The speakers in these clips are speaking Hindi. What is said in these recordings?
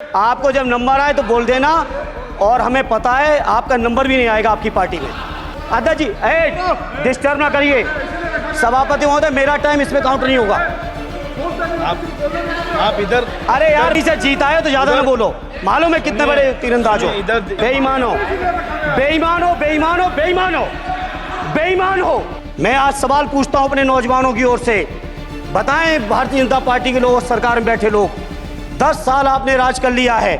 आपको जब नंबर आए तो बोल देना, और हमें पता है आपका नंबर भी नहीं आएगा आपकी पार्टी में। अध्यक्ष जी डिस्टर्ब ना करिए। सभापति महोदय, मेरा टाइम इसमें काउंट नहीं होगा। आप इधर, अरे यार, इसे जीता है तो ज्यादा ना बोलो। मालूम है कितने बड़े तीरंदाज हो। बेईमान हो, बेईमान हो, बेईमान हो, बेईमान हो, बेईमान हो। मैं आज सवाल पूछता हूं अपने नौजवानों की ओर से, बताएं भारतीय जनता पार्टी के लोग और सरकार में बैठे लोग, 10 साल आपने राज कर लिया है,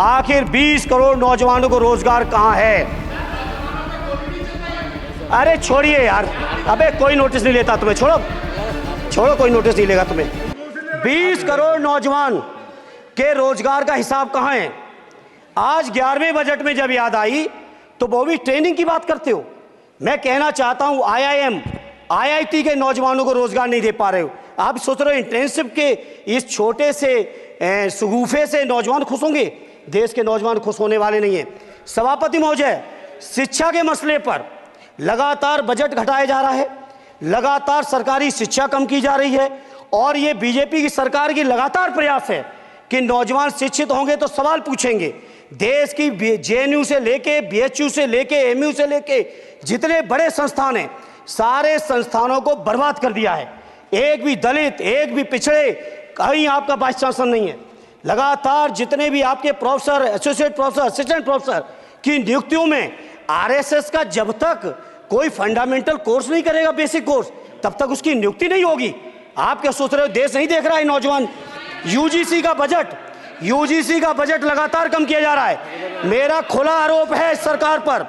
आखिर 20 करोड़ नौजवानों को रोजगार कहां है? अरे छोड़िए यार, अबे कोई नोटिस नहीं लेता तुम्हें, छोड़ो छोड़ो, कोई नोटिस नहीं लेगा तुम्हें। 20 करोड़ नौजवान के रोजगार का हिसाब कहां है? आज 11वें बजट में जब याद आई तो वो भी ट्रेनिंग की बात करते हो। मैं कहना चाहता हूं IIM, IIT के नौजवानों को रोजगार नहीं दे पा रहे हो। आप सोच रहे हो इंटर्नशिप के इस छोटे से शगुफे से नौजवान खुश होंगे? देश के नौजवान खुश होने वाले नहीं है। सभापति महोदय, शिक्षा के मसले पर लगातार बजट घटाया जा रहा है, लगातार सरकारी शिक्षा कम की जा रही है, और ये बीजेपी की सरकार की लगातार प्रयास है कि नौजवान शिक्षित होंगे तो सवाल पूछेंगे। देश की JNU से लेके BHU से लेके MU से लेके जितने बड़े संस्थान हैं, सारे संस्थानों को बर्बाद कर दिया है। एक भी दलित, एक भी पिछड़े, कहीं आपका वाइस चांसलर नहीं है। लगातार जितने भी आपके professor, associate professor, assistant professor की नियुक्तियों में RSS का जब तक कोई फंडामेंटल कोर्स नहीं करेगा, बेसिक कोर्स, तब तक उसकी नियुक्ति नहीं होगी। आप क्या सोच रहे हो देश नहीं देख रहा है नौजवान? UGC का बजट लगातार कम किया जा रहा है। मेरा खुला आरोप है सरकार पर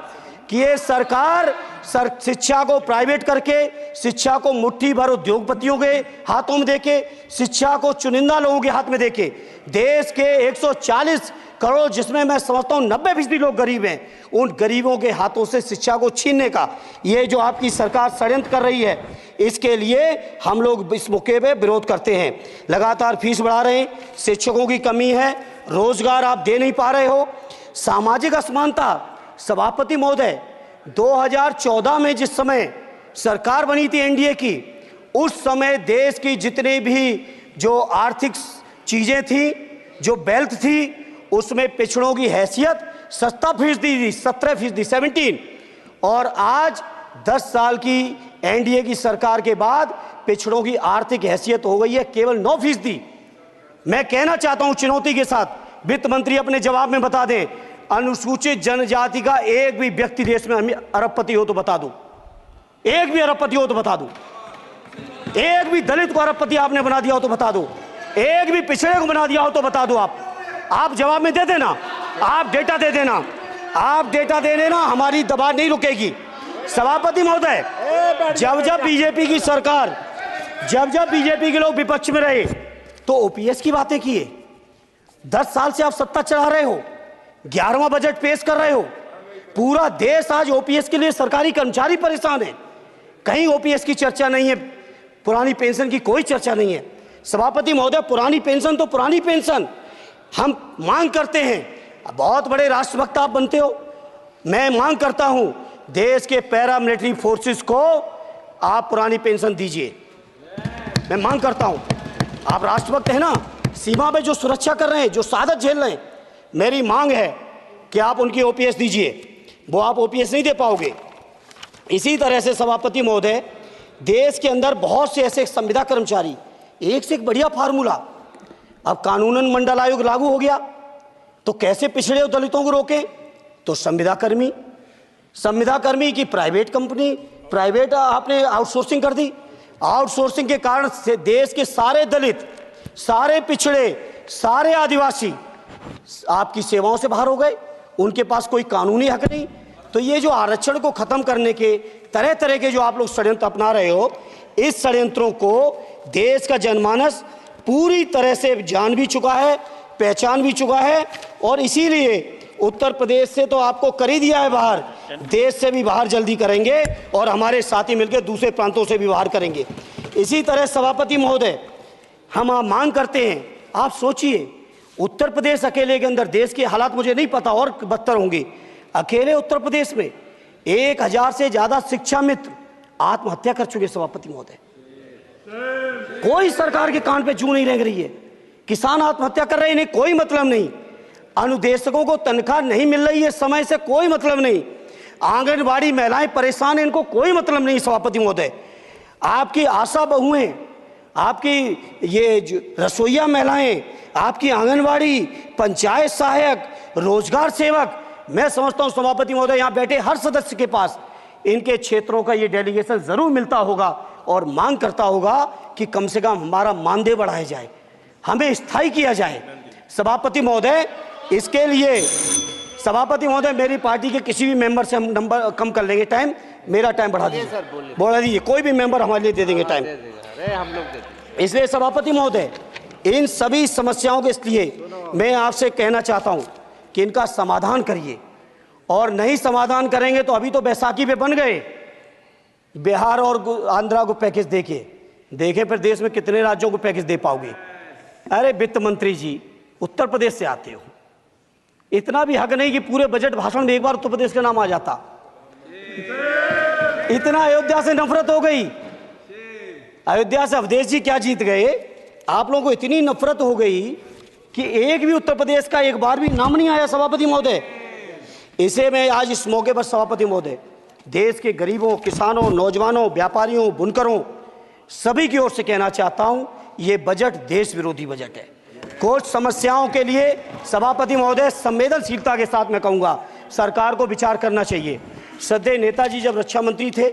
कि ये सरकार शिक्षा को प्राइवेट करके, शिक्षा को मुट्ठी भर उद्योगपतियों के हाथों में देके, शिक्षा को चुनिंदा लोगों के हाथ में देके, देश के 140 करोड़, जिसमें मैं समझता हूं 90% लोग गरीब हैं, उन गरीबों के हाथों से शिक्षा को छीनने का ये जो आपकी सरकार षड्यंत्र कर रही है, इसके लिए हम लोग इस मौके पे विरोध करते हैं। लगातार फीस बढ़ा रहे हैं, शिक्षकों की कमी है, रोजगार आप दे नहीं पा रहे हो, सामाजिक असमानता। सभापति महोदय, 2014 में जिस समय सरकार बनी थी NDA की, उस समय देश की जितने भी जो आर्थिक चीजें थी, जो वेल्थ थी, उसमें पिछड़ों की हैसियत 17% थी, 17%, और आज 10 साल की NDA की सरकार के बाद पिछड़ों की आर्थिक हैसियत हो गई है केवल 9%। मैं कहना चाहता हूं चुनौती के साथ, वित्त मंत्री अपने जवाब में बता दें, अनुसूचित जनजाति का एक भी व्यक्ति देश में अरबपति हो तो बता दो, एक भी अरबपति हो तो बता दो, एक भी दलित को अरबपति आपने बना दिया हो तो बता दो, एक भी पिछड़े को बना दिया हो तो बता दो। आप जवाब में दे देना, आप डेटा दे देना, आप डेटा दे देना, हमारी दबाव नहीं रुकेगी। सभापति महोदय, जब जब बीजेपी की सरकार, जब जब बीजेपी के लोग विपक्ष में रहे तो OPS की बातें किए। 10 साल से आप सत्ता चला रहे हो, 11वां बजट पेश कर रहे हो, पूरा देश आज OPS के लिए, सरकारी कर्मचारी परेशान है, कहीं OPS की चर्चा नहीं है, पुरानी पेंशन की कोई चर्चा नहीं है। सभापति महोदय, पुरानी पेंशन तो पुरानी पेंशन, हम मांग करते हैं, बहुत बड़े राष्ट्रभक्त आप बनते हो, मैं मांग करता हूं देश के पैरामिलिट्री फोर्सेस को आप पुरानी पेंशन दीजिए। मैं मांग करता हूं, आप राष्ट्रभक्त हैं ना, सीमा पे जो सुरक्षा कर रहे हैं, जो शहादत झेल रहे हैं, मेरी मांग है कि आप उनकी OPS दीजिए। वो आप OPS नहीं दे पाओगे। इसी तरह से सभापति महोदय, देश के अंदर बहुत से ऐसे संविदा कर्मचारी, एक से एक बढ़िया फार्मूला, अब कानूनन मंडल आयोग लागू हो गया तो कैसे पिछड़े और दलितों को रोकें? तो संविदा कर्मी की प्राइवेट कंपनी, प्राइवेट आपने आउटसोर्सिंग कर दी। आउटसोर्सिंग के कारण से देश के सारे दलित, सारे पिछड़े, सारे आदिवासी आपकी सेवाओं से बाहर हो गए, उनके पास कोई कानूनी हक नहीं। तो ये जो आरक्षण को खत्म करने के तरह तरह के जो आप लोग षड्यंत्र अपना रहे हो, इस षड्यंत्रों को देश का जनमानस पूरी तरह से जान भी चुका है, पहचान भी चुका है, और इसीलिए उत्तर प्रदेश से तो आपको कर ही दिया है बाहर, देश से भी बाहर जल्दी करेंगे, और हमारे साथी मिलकर दूसरे प्रांतों से भी बाहर करेंगे। इसी तरह सभापति महोदय, हम मांग करते हैं, आप सोचिए, उत्तर प्रदेश अकेले के अंदर, देश के हालात मुझे नहीं पता और बदतर होंगे, अकेले उत्तर प्रदेश में 1000 से ज्यादा शिक्षा मित्र आत्महत्या कर चुके। सभापति महोदय, कोई सरकार के कान पे जू नहीं रेंग रही है, किसान आत्महत्या कर रहे हैं, इन्हें कोई मतलब नहीं। अनुदेशकों को तनख्वाह नहीं मिल रही है समय से, कोई मतलब नहीं। आंगनबाड़ी महिलाएं परेशान हैं, इनको कोई मतलब नहीं। सभापति महोदय, आपकी आशा बहुएं, आपकी ये रसोईया महिलाएं, आपकी आंगनबाड़ी, पंचायत सहायक, रोजगार सेवक, मैं समझता हूं सभापति महोदय यहां बैठे हर सदस्य के पास इनके क्षेत्रों का ये डेलीगेशन जरूर मिलता होगा और मांग करता होगा कि कम से कम हमारा मानदेय बढ़ाया जाए, हमें स्थायी किया जाए। सभापति महोदय, इसके लिए सभापति महोदय मेरी पार्टी के किसी भी मेंबर से हम नंबर कम कर लेंगे, टाइम, मेरा टाइम बढ़ा दीजिए, बढ़ा दीजिए, कोई भी मेंबर हमारे लिए दे देंगे टाइम, हम लोग देते। इसलिए सभापति महोदय इन सभी समस्याओं के लिए मैं आपसे कहना चाहता हूं कि इनका समाधान करिए, और नहीं समाधान करेंगे तो अभी तो बैसाखी पे बन गए, बिहार और आंध्रा को पैकेज देखे फिर देश में कितने राज्यों को पैकेज दे पाओगे। अरे वित्त मंत्री जी, उत्तर प्रदेश से आते हो, इतना भी हक नहीं कि पूरे बजट भाषण में एक बार उत्तर प्रदेश का नाम आ जाता। इतना अयोध्या से नफरत हो गई, अयोध्या से अवधेश जी क्या जीत गए, आप लोगों को इतनी नफरत हो गई कि एक भी उत्तर प्रदेश का एक बार भी नाम नहीं आया। सभापति महोदय, इसे मैं आज इस मौके पर सभापति महोदय देश के गरीबों, किसानों, नौजवानों, व्यापारियों, बुनकरों सभी की ओर से कहना चाहता हूं, ये बजट देश विरोधी बजट है। कुछ समस्याओं के लिए सभापति महोदय संवेदनशीलता के साथ मैं कहूंगा सरकार को विचार करना चाहिए। श्रद्धेय नेताजी जब रक्षा मंत्री थे,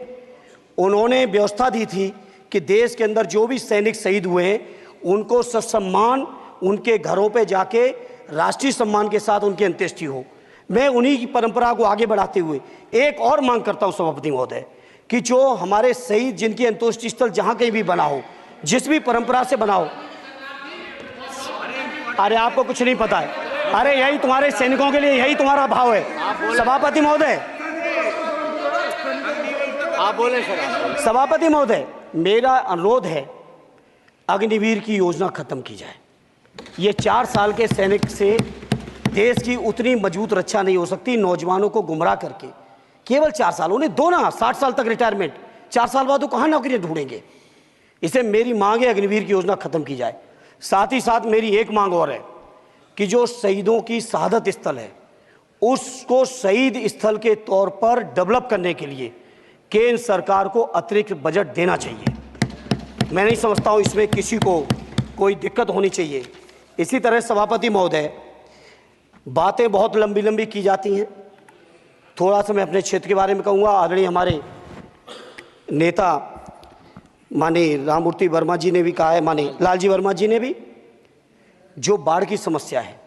उन्होंने व्यवस्था दी थी कि देश के अंदर जो भी सैनिक शहीद हुए हैं उनको ससम्मान उनके घरों पे जाके राष्ट्रीय सम्मान के साथ उनकी अंत्येष्टि हो। मैं उन्हीं की परंपरा को आगे बढ़ाते हुए एक और मांग करता हूं सभापति महोदय कि जो हमारे शहीद जिनकी अंत्येष्टि स्थल जहां कहीं भी बना हो, जिस भी परंपरा से बना हो, अरे आपको कुछ नहीं पता है, अरे यही तुम्हारे सैनिकों के लिए यही तुम्हारा भाव है। सभापति महोदय, आप बोले सर। सभापति महोदय, मेरा अनुरोध है अग्निवीर की योजना खत्म की जाए। ये 4 साल के सैनिक से देश की उतनी मजबूत रक्षा नहीं हो सकती। नौजवानों को गुमराह करके केवल 4 साल, उन्हें दो ना 60 साल तक रिटायरमेंट, 4 साल बाद वो कहाँ नौकरियां ढूंढेंगे। इसे मेरी मांग है अग्निवीर की योजना खत्म की जाए। साथ ही साथ मेरी एक मांग और है कि जो शहीदों की शहादत स्थल है उसको शहीद स्थल के तौर पर डेवलप करने के लिए केंद्र सरकार को अतिरिक्त बजट देना चाहिए। मैं नहीं समझता हूं इसमें किसी को कोई दिक्कत होनी चाहिए। इसी तरह सभापति महोदय, बातें बहुत लंबी लंबी की जाती हैं, थोड़ा सा मैं अपने क्षेत्र के बारे में कहूँगा। आदरणीय हमारे नेता माननीय राममूर्ति वर्मा जी ने भी कहा है, माननीय लालजी वर्मा जी ने भी, जो बाढ़ की समस्या है,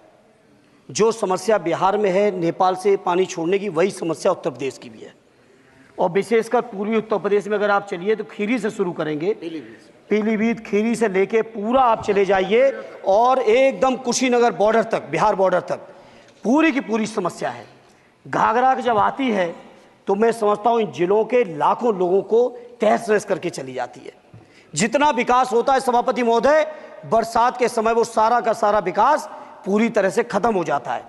जो समस्या बिहार में है नेपाल से पानी छोड़ने की, वही समस्या उत्तर प्रदेश की भी है। और विशेषकर पूर्वी उत्तर प्रदेश में अगर आप चलिए तो खीरी से शुरू करेंगे, पीलीभीत खीरी से लेके पूरा आप चले जाइए और एकदम कुशीनगर बॉर्डर तक, बिहार बॉर्डर तक पूरी की पूरी समस्या है। घाघरा जब आती है तो मैं समझता हूँ इन जिलों के लाखों लोगों को तहस नहस करके चली जाती है। जितना विकास होता है सभापति महोदय, बरसात के समय वो सारा का सारा विकास पूरी तरह से खत्म हो जाता है।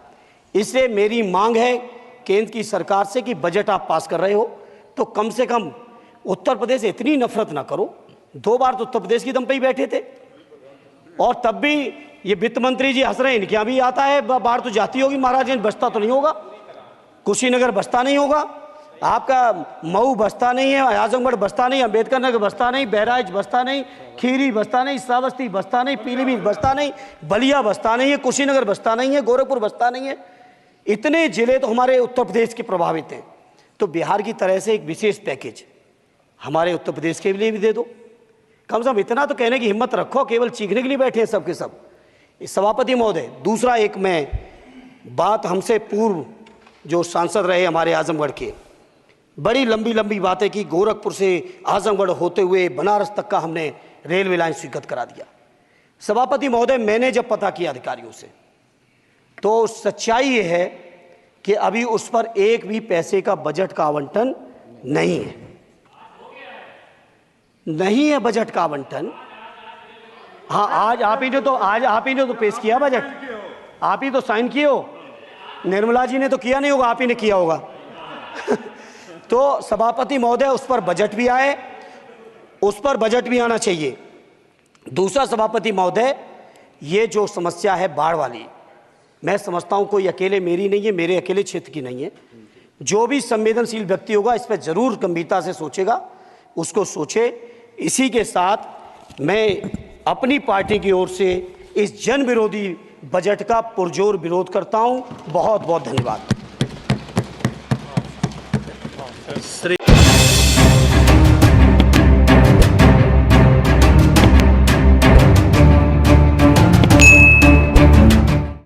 इसलिए मेरी मांग है केंद्र की सरकार से कि बजट आप पास कर रहे हो तो कम से कम उत्तर प्रदेश से इतनी नफरत ना करो। 2 बार तो उत्तर प्रदेश की दम पे ही बैठे थे और तब भी ये वित्त मंत्री जी हंस रहे हैं, इनके यहाँ भी आता है, बाढ़ तो जाती होगी, महाराजगंज बसता तो नहीं होगा, कुशीनगर बसता नहीं होगा, आपका मऊ बसता नहीं है, आजमगढ़ बसता नहीं, अंबेडकर नगर बसता नहीं, बहराइच बसता नहीं, खीरी बसता नहीं, श्रावस्ती बसता नहीं, पीलीभीत बसता नहीं, बलिया बसता नहीं है, कुशीनगर बसता नहीं है, गोरखपुर बसता नहीं है। इतने जिले तो हमारे उत्तर प्रदेश के प्रभावित हैं। तो बिहार की तरह से एक विशेष पैकेज हमारे उत्तर प्रदेश के लिए भी दे दो। कम से कम इतना तो कहने की हिम्मत रखो, केवल चीखने के लिए बैठे हैं सब के सब। सभापति महोदय, दूसरा एक मैं बात, हमसे पूर्व जो सांसद रहे हमारे आजमगढ़ के, बड़ी लंबी लंबी बातें की, गोरखपुर से आजमगढ़ होते हुए बनारस तक का हमने रेलवे लाइन स्वीकृत करा दिया। सभापति महोदय, मैंने जब पता किया अधिकारियों से तो सच्चाई ये है कि अभी उस पर एक भी पैसे का बजट का आवंटन नहीं है, नहीं है बजट का आवंटन। हाँ, आज आप ही ने तो पेश किया बजट, आप ही तो साइन किए हो, निर्मला जी ने तो किया नहीं होगा, आप ही ने किया होगा। तो सभापति महोदय, उस पर बजट भी आए, उस पर बजट भी आना चाहिए। दूसरा सभापति महोदय, ये जो समस्या है बाढ़ वाली, मैं समझता हूं कोई अकेले मेरी नहीं है, मेरे अकेले क्षेत्र की नहीं है। जो भी संवेदनशील व्यक्ति होगा इस पर जरूर गंभीरता से सोचेगा, उसको सोचे। इसी के साथ मैं अपनी पार्टी की ओर से इस जन विरोधी बजट का पुरजोर विरोध करता हूं। बहुत बहुत धन्यवाद।